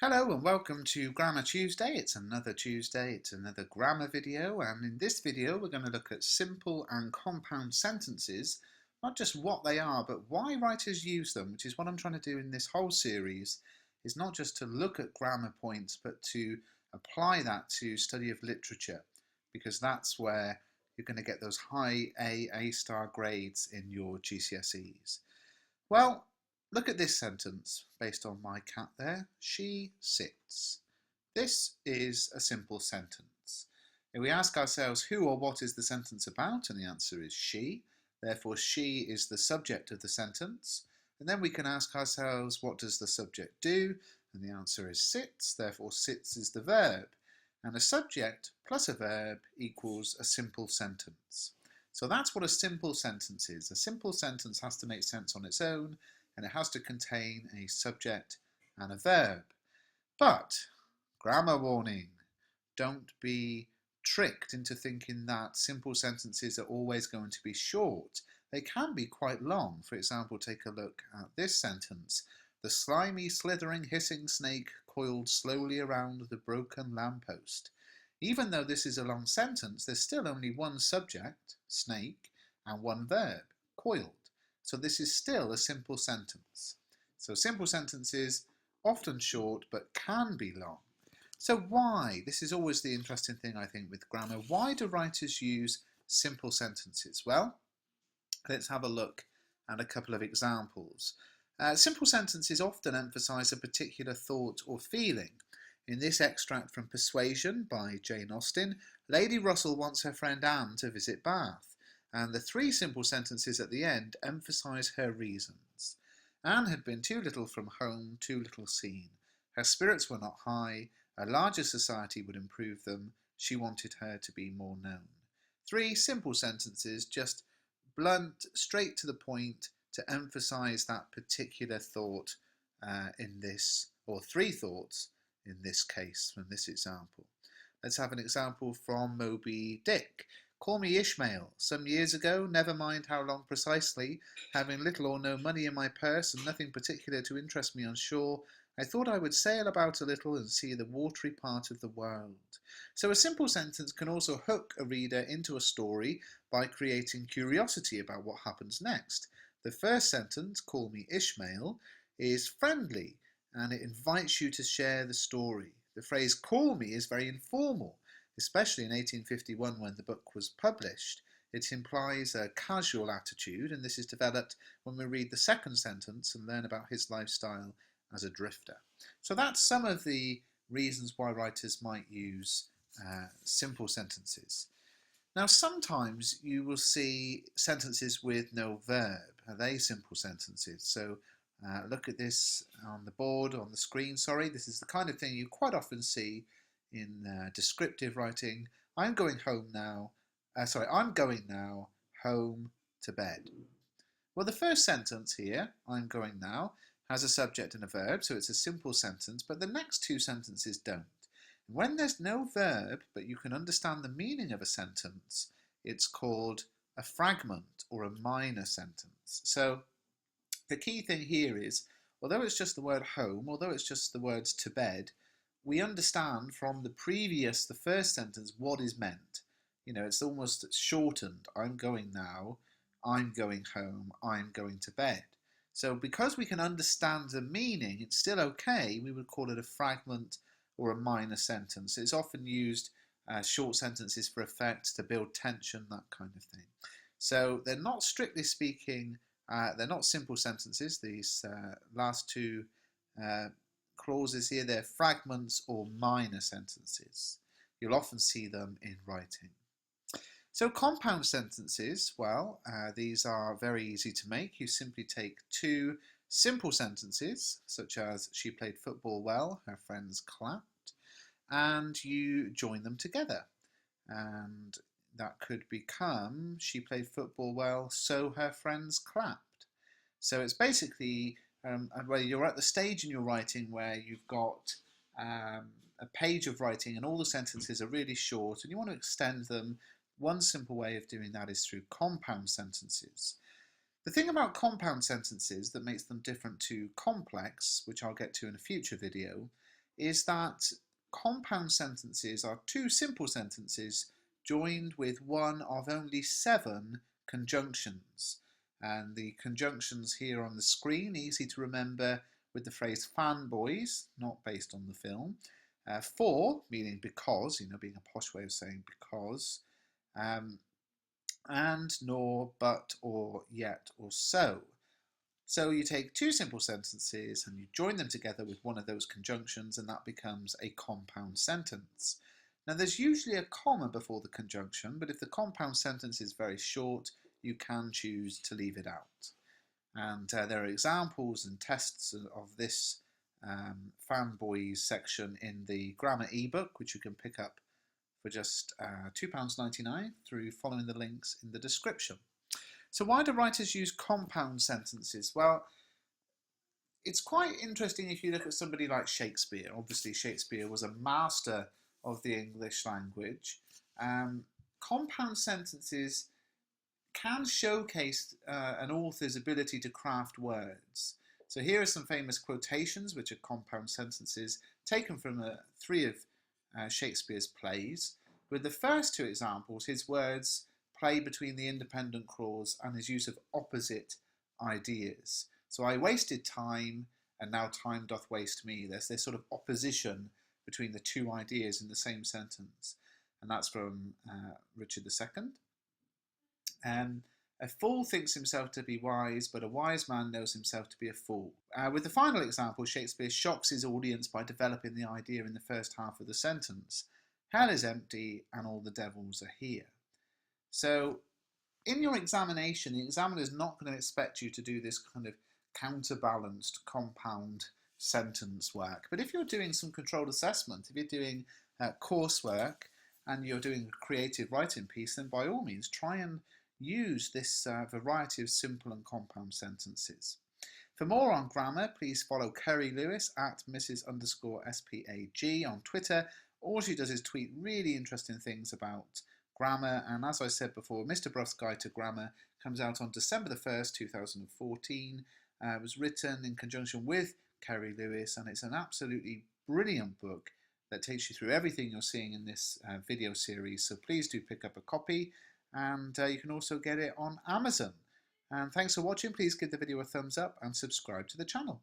Hello and welcome to Grammar Tuesday. It's another Tuesday, it's another grammar video, and in this video we're going to look at simple and compound sentences, not just what they are but why writers use them, which is what I'm trying to do in this whole series, is not just to look at grammar points but to apply that to study of literature, because that's where you're going to get those high A star grades in your GCSEs. Well, look at this sentence based on my cat there. She sits. This is a simple sentence. If we ask ourselves who or what is the sentence about, and the answer is she, therefore she is the subject of the sentence. And then we can ask ourselves, what does the subject do? And the answer is sits, therefore sits is the verb. And a subject plus a verb equals a simple sentence. So that's what a simple sentence is. A simple sentence has to make sense on its own, and it has to contain a subject and a verb. But, grammar warning, don't be tricked into thinking that simple sentences are always going to be short. They can be quite long. For example, take a look at this sentence. The slimy, slithering, hissing snake coiled slowly around the broken lamppost. Even though this is a long sentence, there's still only one subject, snake, and one verb, coiled. So this is still a simple sentence. So simple sentences, often short, but can be long. So why? This is always the interesting thing, I think, with grammar. Why do writers use simple sentences? Well, let's have a look at a couple of examples. Simple sentences often emphasize a particular thought or feeling. In this extract from Persuasion by Jane Austen, Lady Russell wants her friend Anne to visit Bath, and the three simple sentences at the end emphasise her reasons. Anne had been too little from home, too little seen. Her spirits were not high, a larger society would improve them, she wanted her to be more known. Three simple sentences, just blunt, straight to the point, to emphasise that particular thought in this, or three thoughts, in this case, from this example. Let's have an example from Moby Dick. Call me Ishmael. Some years ago, never mind how long precisely, having little or no money in my purse and nothing particular to interest me on shore, I thought I would sail about a little and see the watery part of the world. So a simple sentence can also hook a reader into a story by creating curiosity about what happens next. The first sentence, call me Ishmael, is friendly, and it invites you to share the story. The phrase call me is very informal, especially in 1851 when the book was published. It implies a casual attitude, and this is developed when we read the second sentence and learn about his lifestyle as a drifter. So that's some of the reasons why writers might use simple sentences. Now sometimes you will see sentences with no verb. Are they simple sentences? So look at this on the board, on the screen, sorry. This is the kind of thing you quite often see in descriptive writing. I'm going home now, I'm going now home to bed. Well, the first sentence here, I'm going now, has a subject and a verb, so it's a simple sentence, but the next two sentences don't. When there's no verb, but you can understand the meaning of a sentence, it's called a fragment or a minor sentence. So the key thing here is, although it's just the word home, although it's just the words to bed, we understand from the first sentence, what is meant. You know, it's almost shortened. I'm going now, I'm going home, I'm going to bed. So because we can understand the meaning, it's still okay. We would call it a fragment or a minor sentence. It's often used short sentences for effect, to build tension, that kind of thing. So they're not, strictly speaking, they're not simple sentences. These last two clauses here, they're fragments or minor sentences. You'll often see them in writing. So compound sentences, well, these are very easy to make. You simply take two simple sentences, such as she played football well, her friends clapped, and you join them together. And that could become, she played football well, so her friends clapped. So it's basically, where you're at the stage in your writing where you've got a page of writing and all the sentences are really short and you want to extend them. One simple way of doing that is through compound sentences. The thing about compound sentences that makes them different to complex, which I'll get to in a future video, is that compound sentences are two simple sentences joined with one of only 7 conjunctions. And the conjunctions here on the screen, easy to remember with the phrase fanboys, not based on the film. For, meaning because, being a posh way of saying because. And, nor, but, or, yet, or so. So you take two simple sentences and you join them together with one of those conjunctions, and that becomes a compound sentence. Now there's usually a comma before the conjunction, but if the compound sentence is very short, you can choose to leave it out. And there are examples and tests of this fanboys section in the grammar ebook, which you can pick up for just £2.99 through following the links in the description. So why do writers use compound sentences? Well, it's quite interesting if you look at somebody like Shakespeare. Obviously, Shakespeare was a master of the English language. Compound sentences can showcase an author's ability to craft words. So here are some famous quotations, which are compound sentences, taken from 3 of Shakespeare's plays. With the first 2 examples, his words play between the independent clause and his use of opposite ideas. So I wasted time, and now time doth waste me. There's this sort of opposition between the 2 ideas in the same sentence. And that's from Richard II. A fool thinks himself to be wise, but a wise man knows himself to be a fool. With the final example, Shakespeare shocks his audience by developing the idea in the first half of the sentence. Hell is empty and all the devils are here. So in your examination, the examiner is not going to expect you to do this kind of counterbalanced compound sentence work. But if you're doing some controlled assessment, if you're doing coursework and you're doing a creative writing piece, then by all means try and use this variety of simple and compound sentences. For more on grammar, please follow Kerry Lewis at Mrs_SPAG on Twitter. All she does is tweet really interesting things about grammar, and as I said before, Mr. Bruff's Guide to Grammar comes out on December the 1st, 2014. It was written in conjunction with Kerry Lewis, and it's an absolutely brilliant book that takes you through everything you're seeing in this video series, so please do pick up a copy, and you can also get it on Amazon. And thanks for watching. Please give the video a thumbs up and subscribe to the channel.